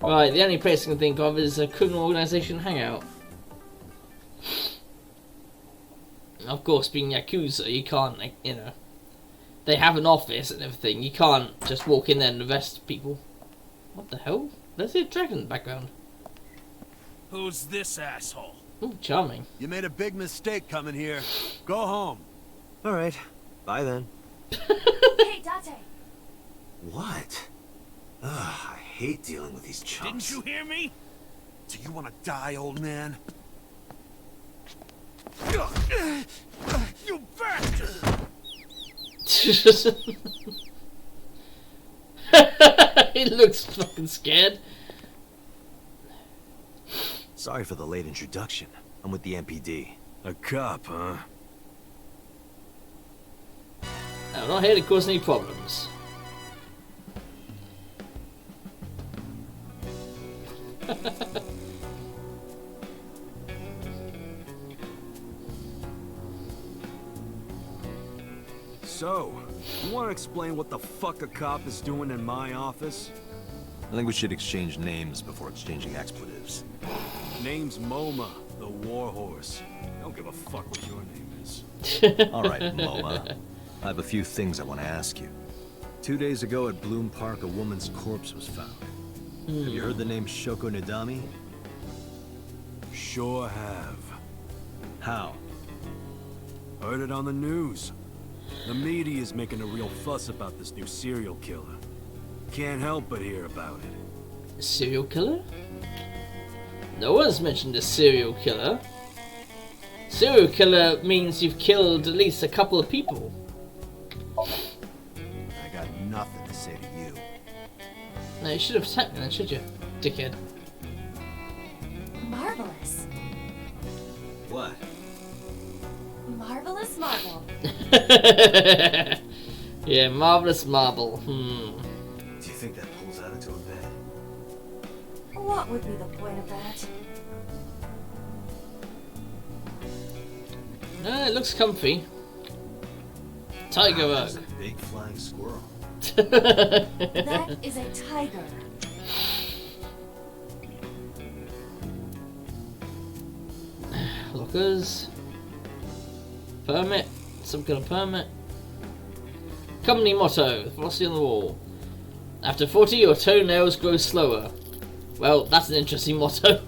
Right, the only place I can think of is a criminal organisation hangout. Of course, being Yakuza, you can't, you know, they have an office and everything. You can't just walk in there and arrest people. What the hell? There's a dragon in the background. Who's this asshole? Ooh, charming. You made a big mistake coming here. Go home. All right. Bye then. Hey, Date. What? Ugh, I hate dealing with these chumps. Didn't you hear me? Do you want to die, old man? You bastard! He looks fucking scared. Sorry for the late introduction. I'm with the MPD. A cop, huh? I'm not here to cause any problems. So, you want to explain what the fuck a cop is doing in my office? I think we should exchange names before exchanging expletives. Name's MoMA, the warhorse. Don't give a fuck what your name is. All right, MoMA. I have a few things I want to ask you. 2 days ago at Bloom Park, a woman's corpse was found. Have you heard the name Shoko Nadami? Sure have. How? Heard it on the news. The media is making a real fuss about this new serial killer. Can't help but hear about it. A serial killer? No one's mentioned a serial killer. Serial killer means you've killed at least a couple of people. I got nothing to say to you. No, you should have attacked me then, should you? Dickhead. Marvelous. What? Marvelous marble. Yeah, marvelous marble. Do you think that pulls out into a bed? What would be the point of that? It looks comfy. Tiger Wow, Oak. that's a big flying squirrel. That is a tiger. Lockers. Permit. Some kind of permit. Company motto. Velocity on the wall. After 40, your toenails grow slower. Well, that's an interesting motto.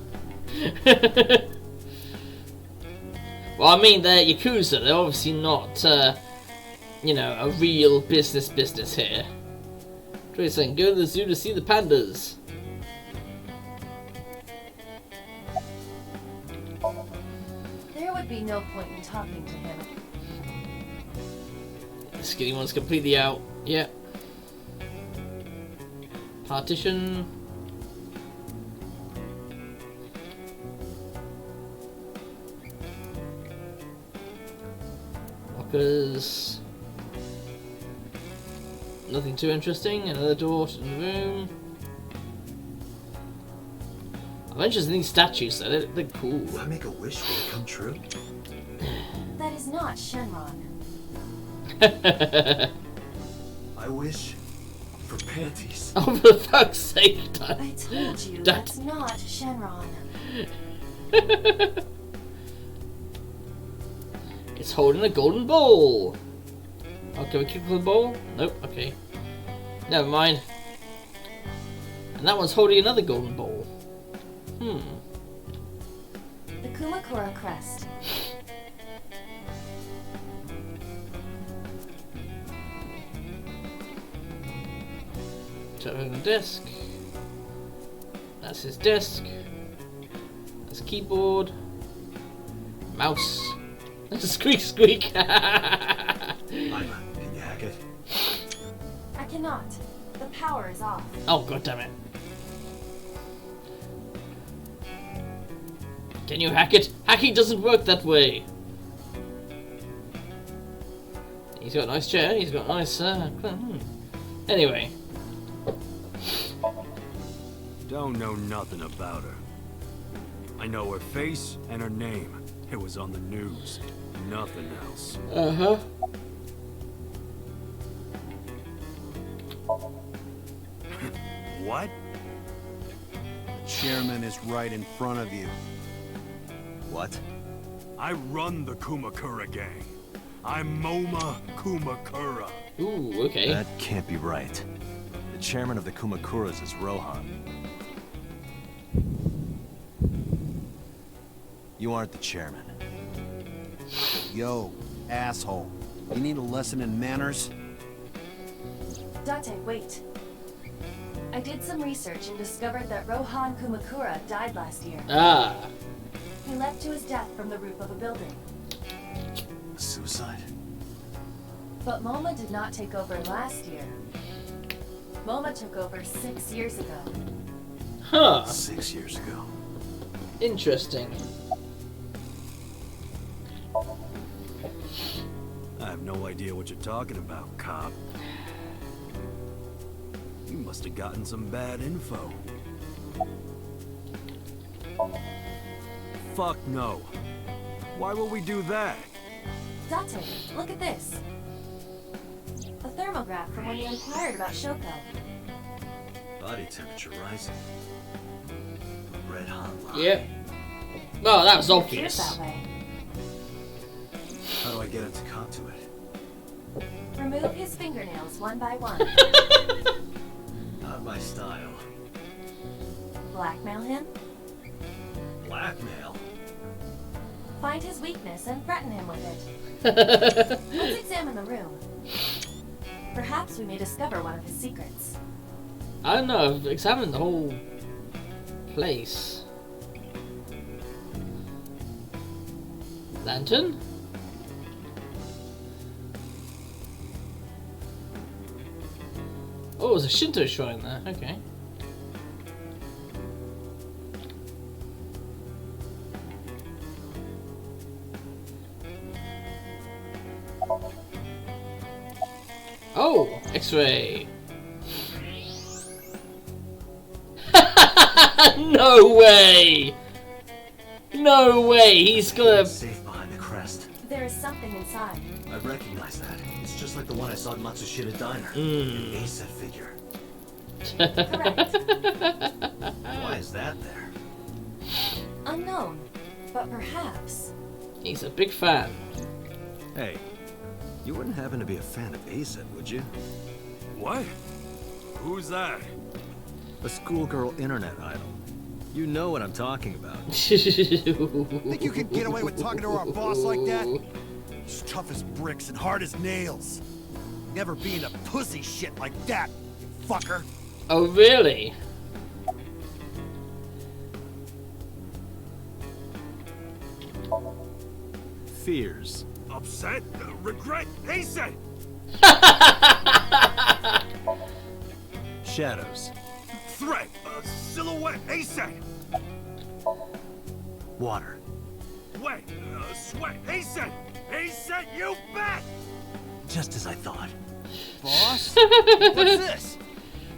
Well, I mean, they're Yakuza. They're obviously not, you know, a real business here. Trey's saying, go to the zoo to see the pandas. There would be no point in talking to him. The skinny one's completely out. Yeah. Partition. Lockers. Nothing too interesting. Another door to the room. I'm interested in these statues though. They're cool. If I make a wish, will it come true? That is not Shenron. I wish for panties. Oh, for fuck's sake, I told you, That- that's not Shenron. It's holding a golden bowl. Oh, can we kick the bowl? Nope, okay. Never mind. And that one's holding another golden bowl. The Kumakura crest. Turn on the desk. That's his desk. That's a keyboard. Mouse. Squeak, squeak. Can you hack it? I cannot. The power is off. Oh, god damn it. Can you hack it? Hacking doesn't work that way. He's got a nice chair. He's got a nice. Anyway. Don't know nothing about her. I know her face and her name. It was on the news. Nothing else. Uh-huh. What? chairman is right in front of you. What? I run the Kumakura gang. I'm Moma Kumakura. Ooh, okay. That can't be right. The chairman of the Kumakuras is Rohan. You aren't the chairman. Yo, asshole. You need a lesson in manners? Date, wait. I did some research and discovered that Rohan Kumakura died last year. Ah. He leapt to his death from the roof of a building. Suicide? But Moma did not take over last year. Moma took over 6 years ago. Huh. 6 years ago. Interesting. I have no idea what you're talking about, cop. You must have gotten some bad info. Fuck no. Why would we do that? Date, look at this. A thermograph from when you inquired about Shoko. Body temperature rising. Red hot line. Yep. Well, that was It appears obvious. that way. How do I get him to cop to it? Remove his fingernails one by one. Not my style. Blackmail him. Blackmail? Find his weakness and threaten him with it. Let's examine the room. Perhaps we may discover one of his secrets. I don't know, I've examined the whole place. Lantern? Oh, there's a Shinto shrine there, okay. Oh, X-ray. No way! No way! He's gonna. Safe behind the crest. There is something inside. I recognize that. It's just like the one I saw at Matsushita Diner. Mm. An ASET figure. Correct. Why is that there? Unknown. But perhaps. He's a big fan. Hey, you wouldn't happen to be a fan of ASET, would you? What? Who's that? A schoolgirl internet idol. You know what I'm talking about. Think you can get away with talking to our boss like that? He's tough as bricks and hard as nails. Never being a pussy shit like that, you fucker. Oh, really? Fears. Upset? Regret? ASET! Shadows. Threat! Silhouette! ASET! Water. Wet! Sweat! ASET! ASET, you bet! Just as I thought. Boss? What's this?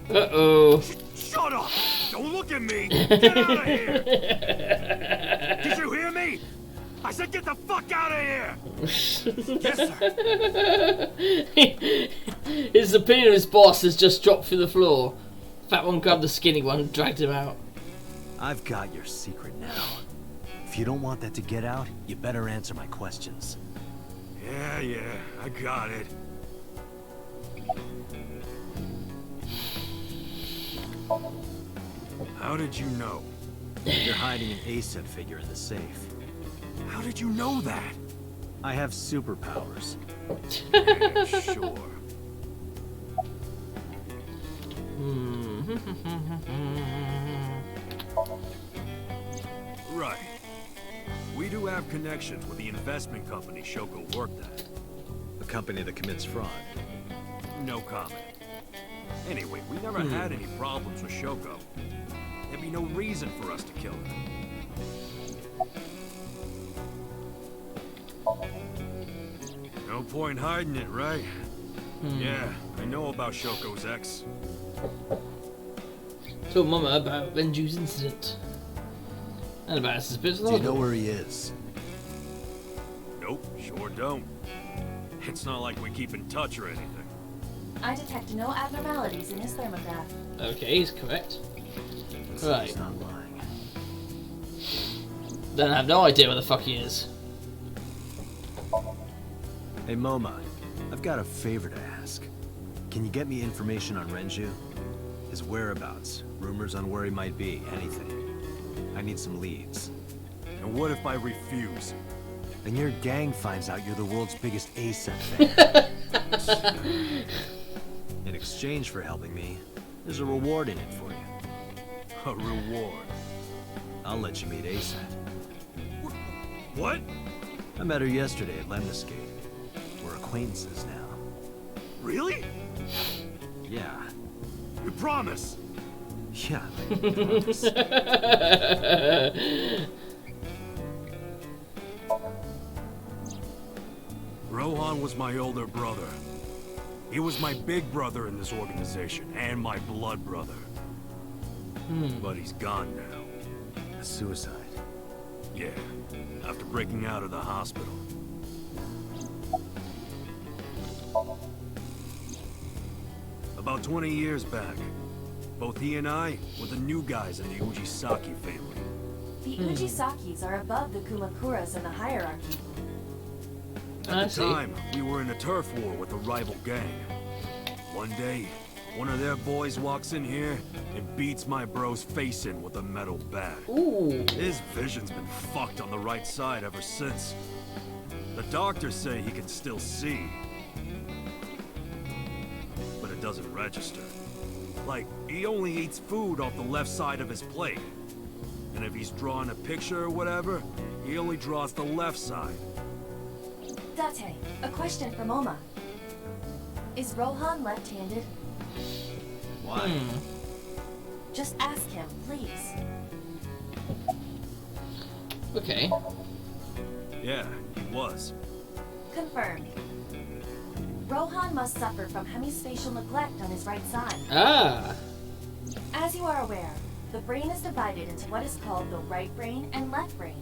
Uh-oh. Shut up! Don't look at me! Get out of here! Did you hear me? I said get the fuck out of here! Yes, sir. His opinion of his boss has just dropped through the floor. Fat one grabbed the skinny one and dragged him out. I've got your secret now. If you don't want that to get out, you better answer my questions. Yeah, I got it. How did you know? You're hiding an ASET figure in the safe. How did you know that? I have superpowers. Yeah, sure. Right. We do have connections with the investment company Shoko worked at. A company that commits fraud. No comment. Anyway, we never had any problems with Shoko. There'd be no reason for us to kill her. No point hiding it, right? Yeah, I know about Shoko's ex. Told Mama about Renju's incident. And about his suspicion. Do you know where he is? Nope, sure don't. It's not like we keep in touch or anything. I detect no abnormalities in his thermograph. Okay, he's correct. Let's Right. He's not lying. Then I have no idea where the fuck he is. Hey Moma, I've got a favor to ask. Can you get me information on Renju? His whereabouts, rumors on where he might be, anything. I need some leads. And what if I refuse? And your gang finds out you're the world's biggest ASAP fan. In exchange for helping me, there's a reward in it for you. A reward? I'll let you meet ASAP. What? I met her yesterday at Lemniscate. We're acquaintances now. Really? Yeah. You promise? Yeah, I promise. Rohan was my older brother. He was my big brother in this organization, and my blood brother. But he's gone now. A suicide. Yeah, after breaking out of the hospital. About 20 years back, both he and I were the new guys in the Ujisaki family. The Ujisakis are above the Kumakuras in the hierarchy. I At the see. time, we were in a turf war with a rival gang. One day, one of their boys walks in here and beats my bro's face in with a metal bat. Ooh. His vision's been fucked on the right side ever since. The doctors say he can still see, but it doesn't register. Like, he only eats food off the left side of his plate. And if he's drawing a picture or whatever, he only draws the left side. Date, a question for Moma. Is Rohan left-handed? Why? Just ask him, please. Okay. Yeah, he was. Confirmed. Rohan must suffer from hemispatial neglect on his right side. Ah. As you are aware, the brain is divided into what is called the right brain and left brain.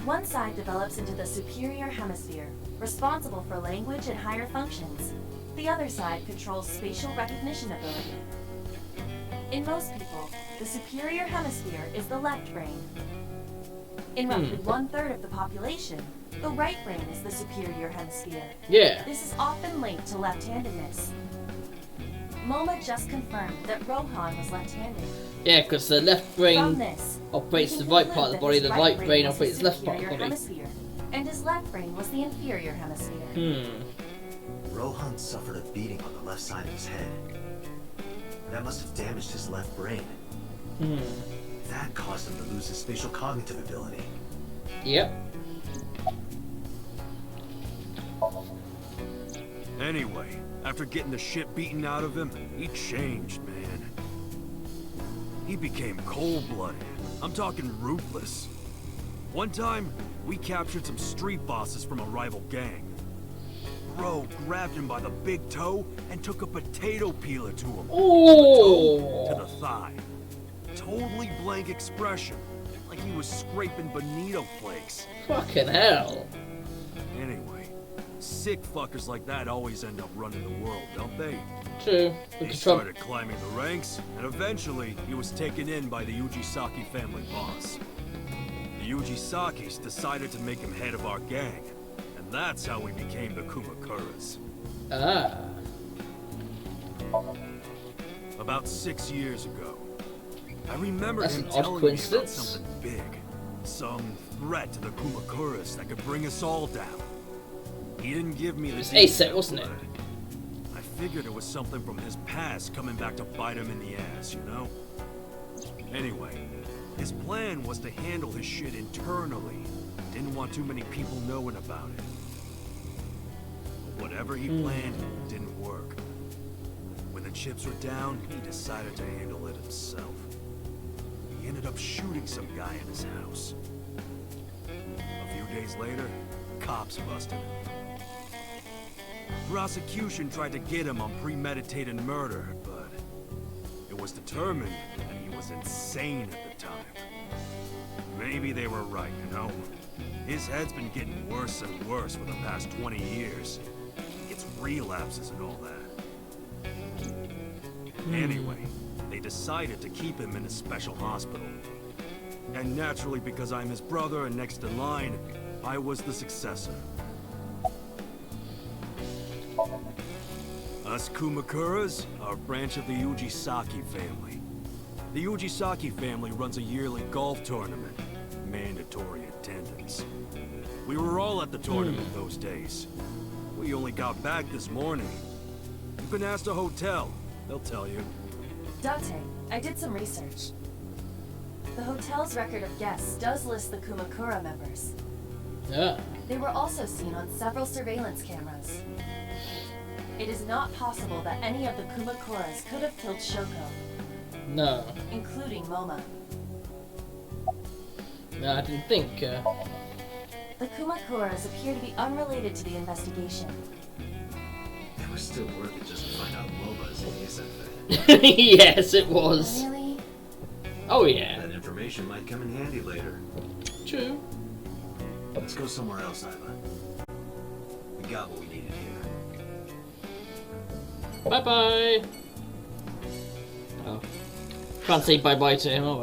One side develops into the superior hemisphere, responsible for language and higher functions. The other side controls spatial recognition ability. In most people, the superior hemisphere is the left brain. In roughly 1/3 of the population, the right brain is the superior hemisphere. Yeah. This is often linked to left-handedness. Moma just confirmed that Rohan was left-handed. Yeah, because the left From brain this, operates we the can right conclude part of the that body, his the right brain was operates his the left part of the superior body. hemisphere, and his left brain was the inferior hemisphere. Rohan suffered a beating on the left side of his head. That must have damaged his left brain. That caused him to lose his spatial cognitive ability. Yep. Anyway, after getting the shit beaten out of him, he changed, man. He became cold-blooded. I'm talking ruthless. One time, we captured some street bosses from a rival gang. Bro grabbed him by the big toe and took a potato peeler to him. Oh. To the thigh. Totally blank expression, like he was scraping bonito flakes. Fucking hell. Anyway, sick fuckers like that always end up running the world, don't they? True. We He can try. started climbing the ranks, and eventually he was taken in by the Ujisaki family boss. The Ujisakis decided to make him head of our gang, and that's how we became the Kumakuras. Ah. About 6 years ago, I remember That's him an odd telling me about coincidence. something big. Some threat to the Kumakuras that could bring us all down. He didn't give me the was details, ASAP, wasn't it? but I figured it was something from his past coming back to bite him in the ass, you know? Anyway, his plan was to handle his shit internally. Didn't want too many people knowing about it. But whatever he planned didn't work. When the chips were down, he decided to handle it himself. He ended up shooting some guy in his house. A few days later, cops busted him. Prosecution tried to get him on premeditated murder, but it was determined that he was insane at the time. Maybe they were right, you know? His head's been getting worse and worse for the past 20 years. He gets relapses and all that. Anyway, they decided to keep him in a special hospital. And naturally, because I'm his brother and next in line, I was the successor. Us Kumakuras are a branch of the Ujisaki family. The Ujisaki family runs a yearly golf tournament. Mandatory attendance. We were all at the tournament those days. We only got back this morning. You can ask the hotel. They'll tell you. Date, I did some research. The hotel's record of guests does list the Kumakura members. Yeah. They were also seen on several surveillance cameras. It is not possible that any of the Kumakuras could have killed Shoko, No. including Moma. No, I didn't think. The Kumakuras appear to be unrelated to the investigation. It was still worth it just to find out Moba's an ASF fan. Yes, it was. Really? Oh yeah. That information might come in handy later. True. Let's go somewhere else, Iva. We got what we needed here. Bye bye. Oh. Can't say bye bye to him. Oh well.